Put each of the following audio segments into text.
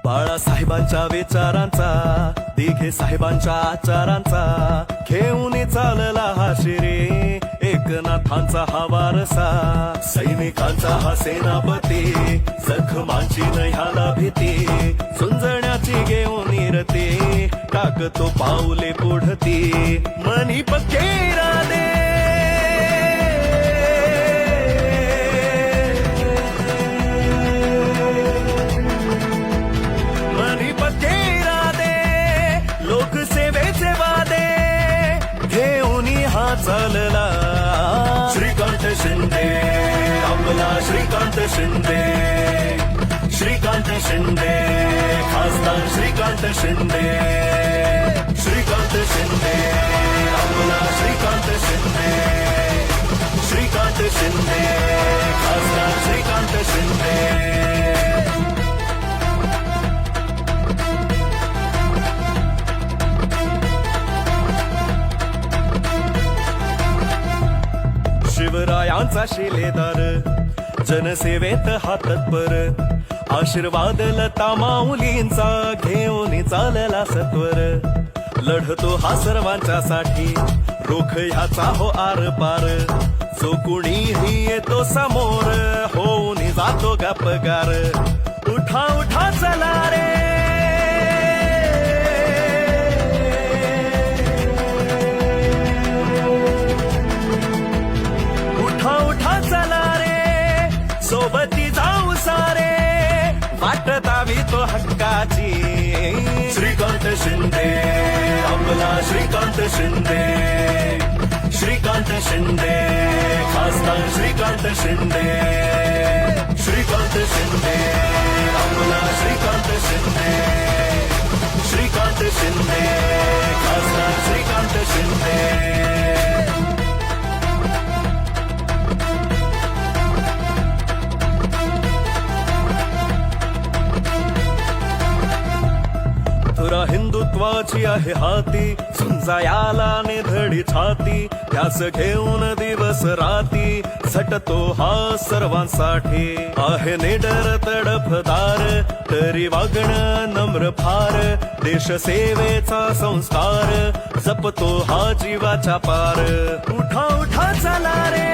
बाळासाहेबांच्या विचारांचा, दिघे साहेबांच्या आचारांचा घेऊन चालला हा शिरे, एकनाथांचा हा वारसा, सैनिकांचा हा सेनापती, जखमांची न ह्याला भीती, झुंजण्याची घेऊन निरते, टाकतो पाऊले पुढती, मनी पक्के राधे लोकसेवेचे वादे घेऊन हा चालला श्रीकांत शिंदे, आपला श्रीकांत शिंदे, श्रीकांत शिंदे, खासदार श्रीकांत शिंदे, श्रीकांत शिंदे, आपला श्रीकांत शिंदे, श्रीकांत शिंदे, खासदार श्रीकांत शिंदे. शिवरायांचा शिलेदार, जनसेवेत हा तत्पर, आशीर्वाद लता माऊलींचा घेऊन चालला सत्वर, लढतो हा सर्वांच्या साठी, रोख ह्याचा हो आर पार, जो कुणीही येतो समोर होऊन जातो गपगार, उठा उठा चला रे, सोबती जाऊ सारे, वाट दावी तो हक्काची, श्रीकांत शिंदे, आपला श्रीकांत शिंदे, श्रीकांत शिंदे, खासदार श्रीकांत शिंदे, श्रीकांत शिंदे, आपला श्रीकांत शिंदे, श्रीकांत शिंदे, खासदार श्रीकांत शिंदे. तुरा हिंदुत्वाची आहे हाती, झुंजायाला निधडी छाती, त्यास घेऊन दिवस राती, झटतो हा सर्वांसाठी, आहे निडर तडफदार, तरी वागणं नम्र फार, देश सेवेचा संस्कार, जपतो हा जीवाच्या पार, उठा उठा चला रे,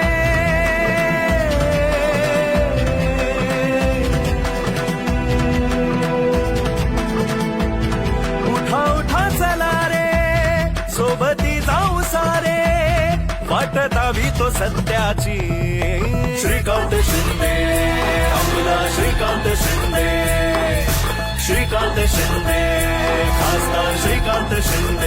सोबती जाऊ सारे, वाट दावी तो सत्याची, श्रीकांत शिंदे, आपला श्रीकांत शिंदे, श्रीकांत शिंदे, खासदार श्रीकांत शिंदे.